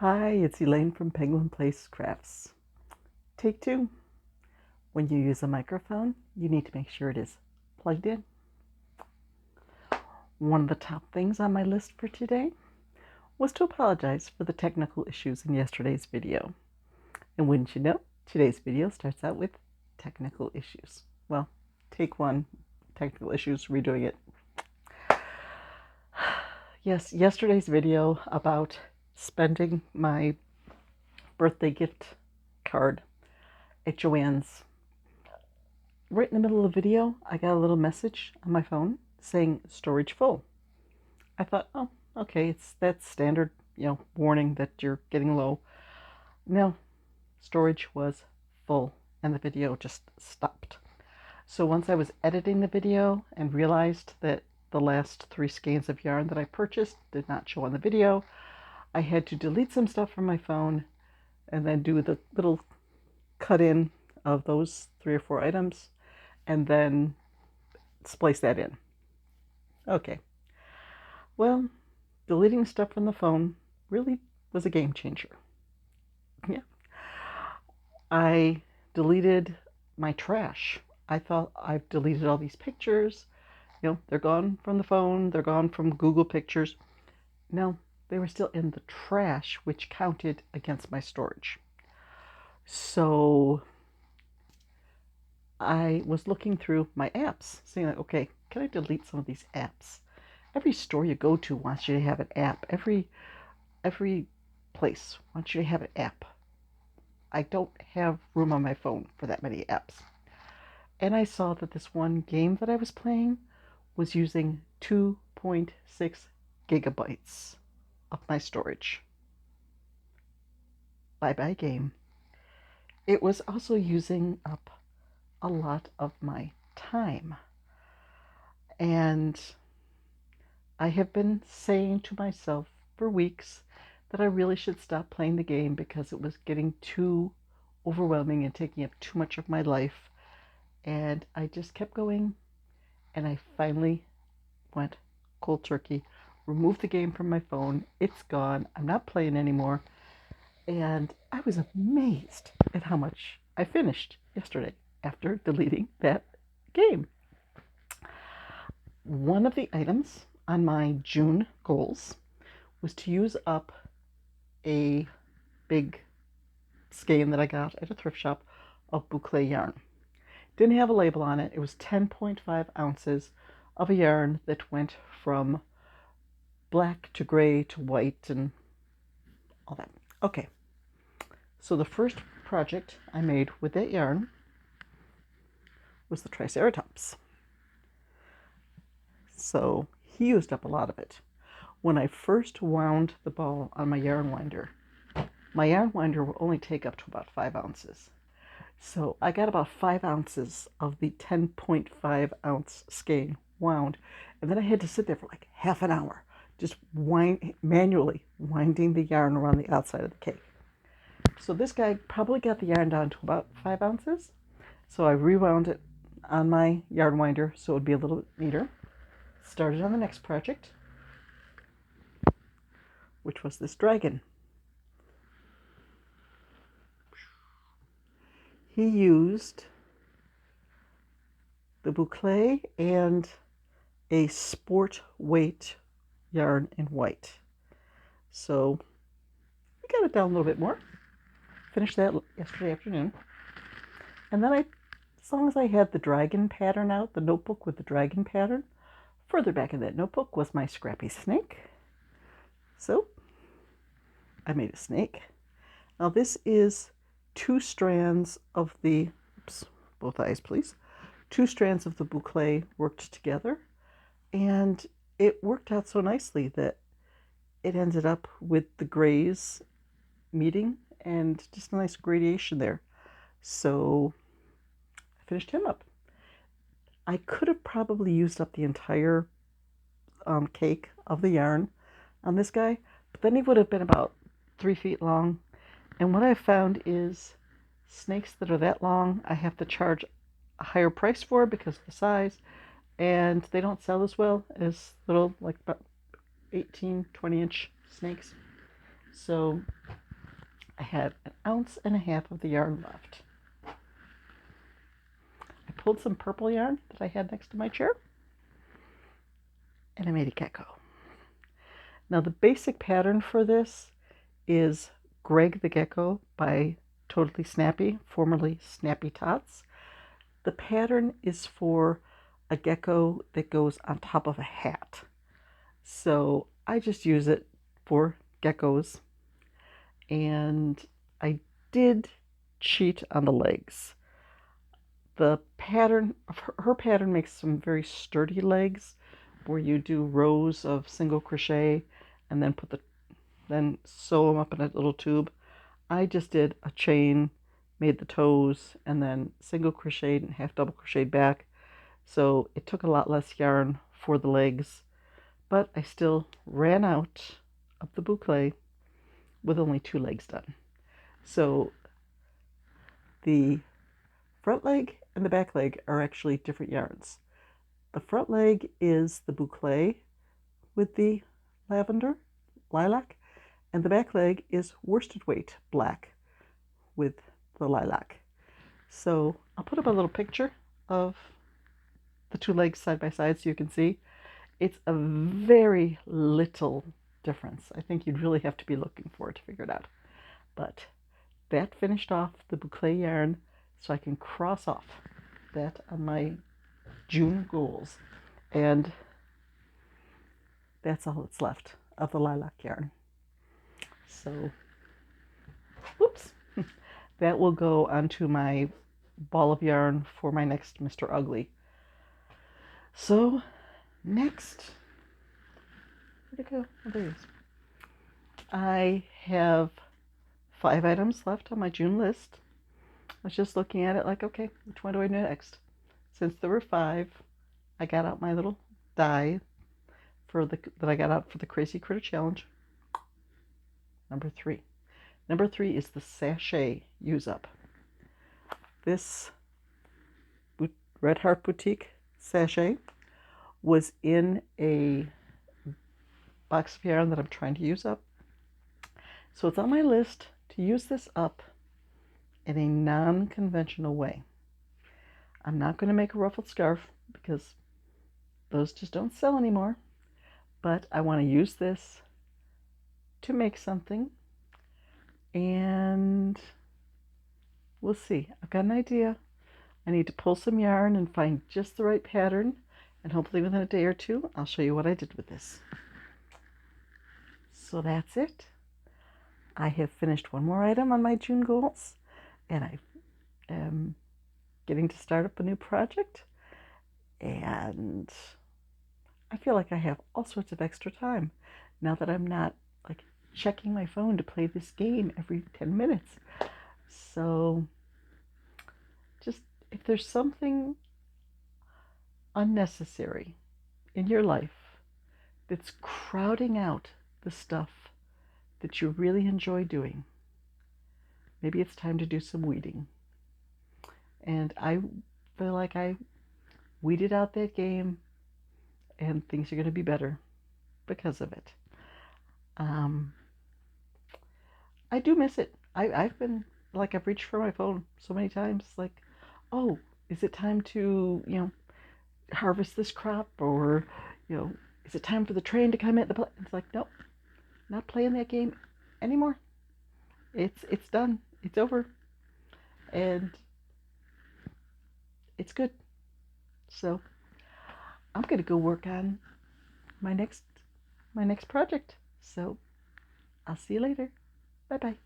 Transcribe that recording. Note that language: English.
Hi, it's Elaine from Penguin Place Crafts. Take two. When you use a microphone, you need to make sure it is plugged in. One of the top things on my list for today was to apologize for the technical issues in yesterday's video. And wouldn't you know, today's video starts out with technical issues. Well, take one, technical issues, redoing it. Yes, yesterday's video about spending my birthday gift card at Joann's. Right in the middle of the video, I got a little message on my phone saying storage full. I thought, oh, okay, it's that standard, warning that you're getting low. No, storage was full and the video just stopped. So once I was editing the video and realized that the last 3 skeins of yarn that I purchased did not show on the video, I had to delete some stuff from my phone and then do the little cut in of those 3 or 4 items and then splice that in. Okay. Well, deleting stuff from the phone really was a game changer. Yeah. I deleted my trash. I thought I've deleted all these pictures. They're gone from the phone. They're gone from Google Pictures. No, they were still in the trash, which counted against my storage. So I was looking through my apps, saying like, okay, can I delete some of these apps? Every store you go to wants you to have an app. Every place wants you to have an app. I don't have room on my phone for that many apps. And I saw that this one game that I was playing was using 2.6 gigabytes of my storage. Bye-bye game. It was also using up a lot of my time. And I have been saying to myself for weeks that I really should stop playing the game because it was getting too overwhelming and taking up too much of my life. And I just kept going, and I finally went cold turkey, removed the game from my phone. It's gone. I'm not playing anymore. And I was amazed at how much I finished yesterday after deleting that game. One of the items on my June goals was to use up a big skein that I got at a thrift shop of boucle yarn. Didn't have a label on it. It was 10.5 ounces of a yarn that went from black to gray to white and all that. Okay, so the first project I made with that yarn was the Triceratops. So he used up a lot of it. When I first wound the ball on my yarn winder will only take up to about 5 ounces. So I got about 5 ounces of the 10.5 ounce skein wound, and then I had to sit there for like half an hour just manually winding the yarn around the outside of the cake. So this guy probably got the yarn down to about 5 ounces. So I rewound it on my yarn winder so it would be a little bit neater. Started on the next project, which was this dragon. He used the boucle and a sport weight yarn in white. So we got it down a little bit more. Finished that yesterday afternoon. And then as long as I had the dragon pattern out, the notebook with the dragon pattern, further back in that notebook was my Scrappy snake. So I made a snake. Now this is 2 strands of the, both eyes please, 2 strands of the boucle worked together, and it worked out so nicely that it ended up with the grays meeting and just a nice gradation there. So I finished him up. I could have probably used up the entire cake of the yarn on this guy, but then he would have been about 3 feet long. And what I've found is snakes that are that long, I have to charge a higher price for because of the size, and they don't sell as well as little, like about 18, 20-inch snakes. So I had 1.5 ounces of the yarn left. I pulled some purple yarn that I had next to my chair, and I made a gecko. Now the basic pattern for this is Greg the Gecko by Totally Snappy, formerly Snappy Tots. The pattern is for a gecko that goes on top of a hat. So I just use it for geckos. And I did cheat on the legs. The pattern, her pattern makes some very sturdy legs where you do rows of single crochet and then sew them up in a little tube. I just did a chain, made the toes, and then single crocheted and half double crocheted back. So it took a lot less yarn for the legs, but I still ran out of the boucle with only 2 legs done. So the front leg and the back leg are actually different yarns. The front leg is the boucle with the lilac, and the back leg is worsted weight black with the lilac. So I'll put up a little picture of the 2 legs side by side so you can see. It's a very little difference. I think you'd really have to be looking for it to figure it out. But that finished off the boucle yarn, so I can cross off that on my June goals. And that's all that's left of the lilac yarn. So, whoops, that will go onto my ball of yarn for my next Mr. Ugly. So, next, where'd it go? Oh, there it is. I have 5 items left on my June list. I was just looking at it like, okay, which one do I do next? Since there were 5, I got out my little die that I got out for the Crazy Critter Challenge. Number 3. Number 3 is the sachet use up. This Red Heart Boutique sachet was in a box of yarn that I'm trying to use up. So it's on my list to use this up in a non-conventional way. I'm not going to make a ruffled scarf because those just don't sell anymore. But I want to use this to make something, and we'll see. I've got an idea. I need to pull some yarn and find just the right pattern, and hopefully within a day or 2 I'll show you what I did with this. So that's it. I have finished one more item on my June goals, and I am getting to start up a new project, and I feel like I have all sorts of extra time now that I'm not like checking my phone to play this game every 10 minutes. So just if there's something unnecessary in your life that's crowding out the stuff that you really enjoy doing, maybe it's time to do some weeding. And I feel like I weeded out that game, and things are going to be better because of it. I do miss it. I've been like, I've reached for my phone so many times, like, oh, is it time to, harvest this crop? Or, is it time for the train to come in? It's like, nope, not playing that game anymore. It's done. It's over. And it's good. So I'm going to go work on my next project. So I'll see you later. Bye-bye.